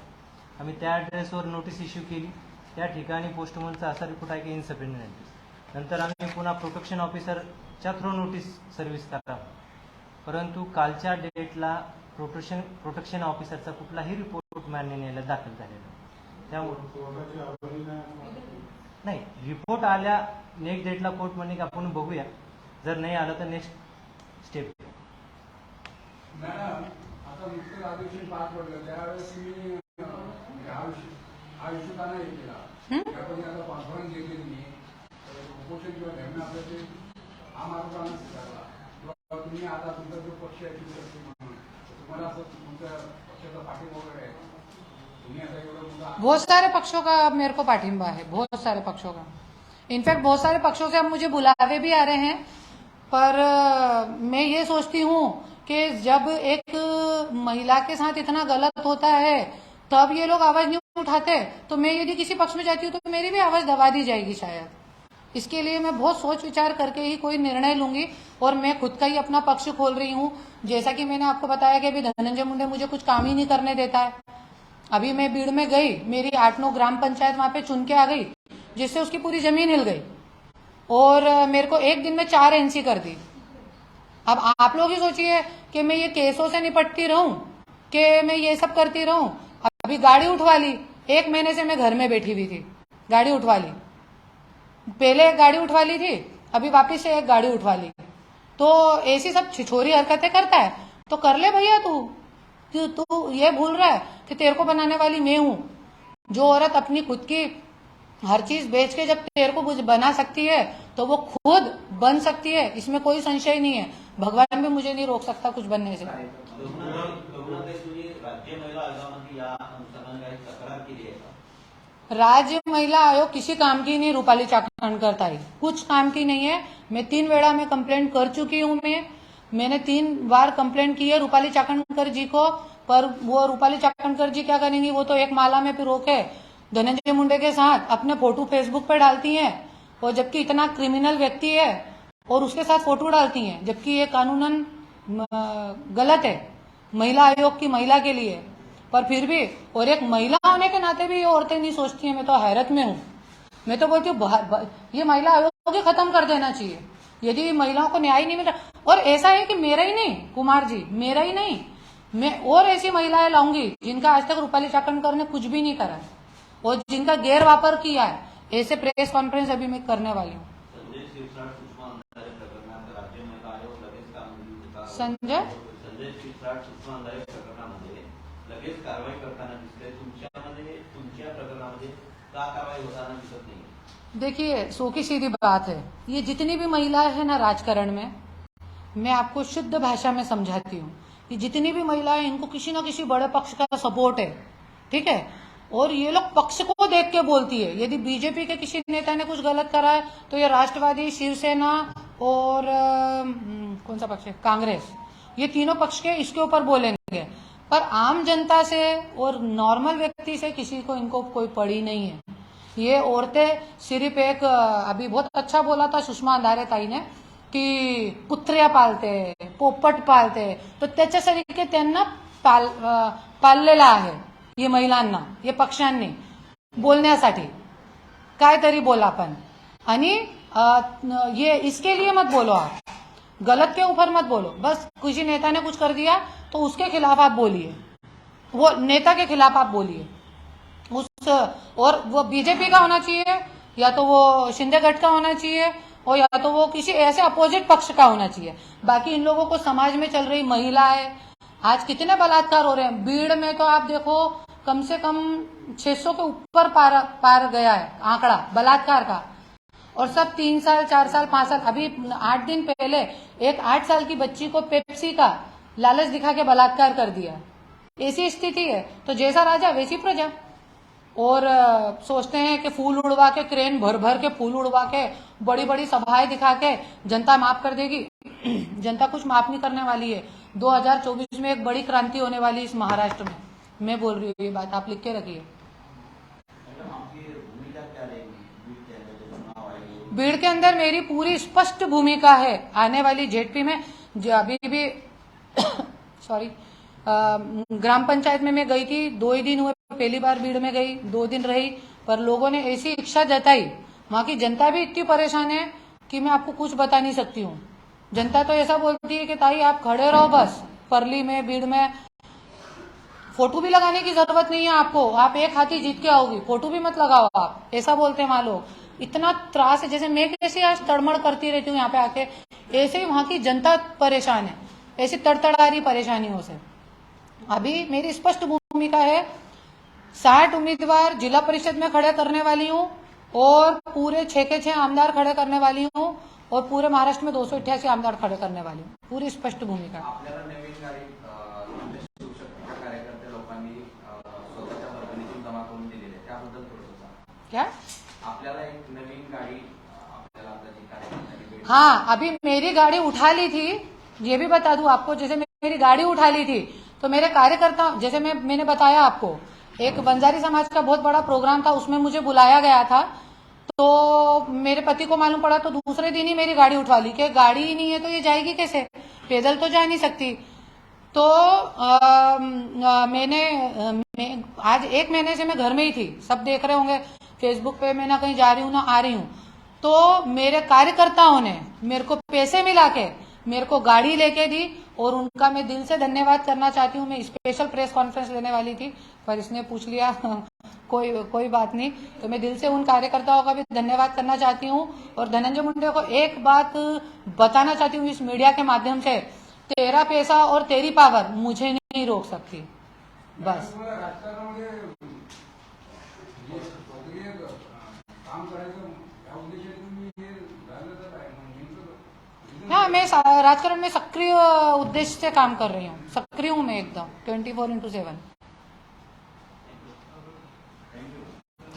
S2: आम्ही त्या ॲड्रेसवर नोटीस इश्यू केली. त्या ठिकाणी पोस्टमनचा असा रिपोर्ट आहे की इनसफिशियंट ॲड्रेस. नंतर आम्ही पुन्हा प्रोटेक्शन ऑफिसरच्या थ्रू नोटीस सर्व्हिस करा, परंतु कालच्या डेटला प्रोटेक्शन ऑफिसरचा कुठलाही रिपोर्ट मान्य न्यायालयात दाखल झालेला त्यामुळे नाही. रिपोर्ट आल्या नेक्स्ट डेटला कोर्ट म्हणे की आपण बघूया, जर नाही आलं तर नेक्स्ट स्टेप.
S4: मॅडम, आता नुकतेच अधिवेशन पार पडलं, त्यावेळेस मी हा इश्यू का नाही केला? त्यापैकी आता कॉन्फरन्स घेतली मी, उपोषण किंवा धरणं आपलं ते आम आरोग्यानं स्वीकारला, किंवा तुम्ही आता तुमचा जो पक्ष आहे म्हणून तुम्हाला असं तुमच्या पक्षाचा पाठिंबा वगैरे आहे, तुम्ही आता एवढं मुद्दा
S1: बहुत सारे पक्षों का मेरे को पाठिंबा है, बहुत सारे पक्षों का। इनफैक्ट बहुत सारे पक्षों से अब मुझे बुलावे भी आ रहे हैं, पर मैं ये सोचती हूँ कि जब एक महिला के साथ इतना गलत होता है तब ये लोग आवाज नहीं उठाते, तो मैं यदि किसी पक्ष में जाती हूँ तो मेरी भी आवाज दबा दी जाएगी शायद। इसके लिए मैं बहुत सोच विचार करके ही कोई निर्णय लूंगी, और मैं खुद का ही अपना पक्ष खोल रही हूँ। जैसा कि मैंने आपको बताया कि अभी धनंजय मुंडे मुझे कुछ काम ही नहीं करने देता है। अभी मैं भीड़ में गई, मेरी 8-9 ग्राम पंचायत वहां पे चुन के आ गई, जिससे उसकी पूरी जमीन हिल गई। और मेरे को एक दिन में 4 एनसी कर दी। अब आप लोग ही सोचिए कि मैं ये केसों से निपटती रहूं कि मैं ये सब करती रहूं। अभी गाड़ी उठवा ली, 1 महीने से मैं घर में बैठी हुई थी, गाड़ी उठवा ली। पहले एक गाड़ी उठवा ली थी, अभी वापस से एक गाड़ी उठवा ली। तो ऐसी सब छिछोरी हरकतें करता है तो कर ले भैया। तू ये भूल रहा है कि तेरे को बनाने वाली मैं हूं। जो औरत अपनी खुद की हर चीज बेच के जब तेरे को कुछ बना सकती है तो वो खुद बन सकती है, इसमें कोई संशय नहीं है। भगवान भी मुझे नहीं रोक सकता कुछ बनने से।
S5: राज्य महिला आयोगामध्ये या अनुषंगाने काही तक्रार केली आहे का?
S1: राज्य महिला आयोग किसी काम की नहीं रूपाली चाकणकर ताई, कुछ काम की नहीं है। मैं 3 वेळा में कंप्लेंट कर चुकी हूँ। मैंने 3 बार कंप्लेंट की है रूपाली चाकणकर जी को, पर वो रूपाली चाकणकर जी क्या करेंगी, वो तो एक माला में पिरो के धनंजय मुंडे के साथ अपने फोटो फेसबुक पे डालती हैं, और जबकि इतना क्रिमिनल व्यक्ति है और उसके साथ फोटो डालती हैं, जबकि ये कानूनन गलत है महिला आयोग की महिला के लिए। पर फिर भी, और एक महिला होने के नाते भी ये औरतें नहीं सोचती हैं। मैं तो हैरत में हूँ। मैं तो बोलती हूँ ये महिला आयोग ही खत्म कर देना चाहिए यदि महिलाओं को न्याय नहीं मिल रहा। और ऐसा है कि मेरा ही नहीं कुमार जी, मेरा ही नहीं, मैं और ऐसी महिलाएं लाऊंगी जिनका आज तक रूपाली चाकणकर ने कुछ भी नहीं करा और जिनका गैर वापर किया है। ऐसे प्रेस कॉन्फ्रेंस अभी मैं करने वाली हूँ।
S5: संजय शिरसाट सुषमा अंधारे प्रकरणात राज्य महिला आयोग लगेच कामगिरी
S1: संजय
S5: शिरसाट सुषमा अंधारे प्रकरणामध्ये लगेच कारवाई करताना दिसते, तुमच्या प्रकरणामध्ये का कारवाई होताना दिसत नाही?
S1: देखिए, सो की सीधी बात है, ये जितनी भी महिलाएं हैं ना राजकारण में, मैं आपको शुद्ध भाषा में समझाती हूँ। ये जितनी भी महिलाएं, इनको किसी न किसी बड़े पक्ष का सपोर्ट है, ठीक है। और ये लोग पक्ष को देख के बोलती है। यदि बीजेपी के किसी नेता ने कुछ गलत करा है तो ये राष्ट्रवादी, शिवसेना और कौन सा पक्ष है, कांग्रेस, ये तीनों पक्ष के इसके ऊपर बोलेंगे। पर आम जनता से और नॉर्मल व्यक्ति से किसी को इनको कोई पड़ी नहीं है। ये औरतें सिर्फ एक, अभी बहुत अच्छा बोला था सुषमा अंधारे ताई ने की कुत्र्या पालते, पोपट पालते, तर त्याच्यासाठी त्यांना पाळलेला आहे ये महिलांना, ये पक्षांनी बोलण्यासाठी काहीतरी बोला पण। आणि ये इसके लिए मत बोलो, आप गलत के ऊपर मत बोलो। बस किसी नेता ने कुछ कर दिया तो उसके खिलाफ आप बोलिए, वो नेता के खिलाफ आप बोलिए उस, और वो बीजेपी का होना चाहिए या तो वो शिंदे गठ का होना चाहिए और या तो वो किसी ऐसे अपोजिट पक्ष का होना चाहिए। बाकी इन लोगों को समाज में चल रही महिला है, आज कितने बलात्कार हो रहे हैं। भीड़ में तो आप देखो कम से कम 600 के ऊपर पार गया है आंकड़ा बलात्कार का, और सब 3 साल 4 साल 5 साल। अभी 8 दिन पहले एक 8 साल की बच्ची को पेप्सी का लालच दिखा के बलात्कार कर दिया। ऐसी स्थिति है। तो जैसा राजा वैसी प्रजा। और सोचते हैं कि फूल उड़वा के, क्रेन भर भर के फूल उड़वा के, बड़ी बड़ी सभाएं दिखा के जनता माफ कर देगी। जनता कुछ माफ नहीं करने वाली है। 2024 में एक बड़ी क्रांति होने वाली इस महाराष्ट्र में। मैं बोल रही हूँ ये बात, आप लिख के रखिए। भीड़ के अंदर मेरी पूरी स्पष्ट भूमिका है। आने वाली जेडपी में अभी भी सॉरी ग्राम पंचायत में मैं गई थी, 2 ही दिन हुए, पहली बार भीड़ में गई, 2 दिन रही, पर लोगों ने ऐसी इच्छा जताई। वहां की जनता भी इतनी परेशान है कि मैं आपको कुछ बता नहीं सकती हूँ। जनता तो ऐसा बोलती है कि ताई आप खड़े रहो बस, परली में भीड़ में फोटो भी लगाने की जरूरत नहीं है आपको, आप एक हाथी जीत के आओगी, फोटो भी मत लगाओ आप, ऐसा बोलते हैं वहां लोग। इतना त्रास है, जैसे मैं कैसे आज तड़मड़ करती रहती हूँ यहाँ पे आके, ऐसे ही वहां की जनता परेशान है, ऐसी तड़तड़ा रही परेशानियों से। अभी मेरी स्पष्ट भूमिका है, 60 उम्मीदवार जिला परिषद में खड़े करने वाली हूँ और पूरे 6 के 6 आमदार खड़े करने वाली हूँ और पूरे महाराष्ट्र में 288 आमदार खड़े करने वाली हूँ। पूरी स्पष्ट भूमिका।
S5: आपल्याला नवीन गाडी शिवसेनेच्या कार्यकर्ते लोकांनी स्वतःच्या वर्गणीतून जमा करून दिलेली आहे, त्याबद्दल थोडं सांगा।
S1: क्या
S5: आपल्याला एक नवीन गाडी आपल्याला आता जी कार्यकर्त्यांनी भेट,
S1: हाँ, अभी मेरी गाड़ी उठा ली थी, ये भी बता दूं आपको। जैसे मेरी गाड़ी उठा ली थी तो मेरे कार्यकर्ता, जैसे मैंने बताया आपको, एक बंजारी समाज का बहुत बड़ा प्रोग्राम था, उसमें मुझे बुलाया गया था। तो मेरे पति को मालूम पड़ा तो दूसरे दिन ही मेरी गाड़ी उठवा ली कि गाड़ी ही नहीं है तो ये जाएगी कैसे, पैदल तो जा नहीं सकती। तो आज 1 महीने से मैं घर में ही थी, सब देख रहे होंगे फेसबुक पे, मैं ना कहीं जा रही हूँ ना आ रही हूँ। तो मेरे कार्यकर्ताओं ने मेरे को पैसे मिला के मेरे को गाड़ी लेके दी और उनका मैं दिल से धन्यवाद करना चाहती हूँ। मैं स्पेशल प्रेस कॉन्फ्रेंस लेने वाली थी पर इसने पूछ लिया कोई बात नहीं। तो मैं दिल से उन कार्यकर्ताओं का भी धन्यवाद करना चाहती हूँ और धनंजय मुंडे को एक बात बताना चाहती हूँ इस मीडिया के माध्यम से, तेरा पैसा और तेरी पावर मुझे नहीं रोक सकती। बस
S6: राजकारणामध्ये काम करायचं या उद्देशाने तुम्ही हे झालं तर काय नेमकं
S1: हाँ, मैं राजकारण में सक्रिय उद्देश्य से काम कर रही हूँ। सक्रिय हूँ मैं एकदम 24/7।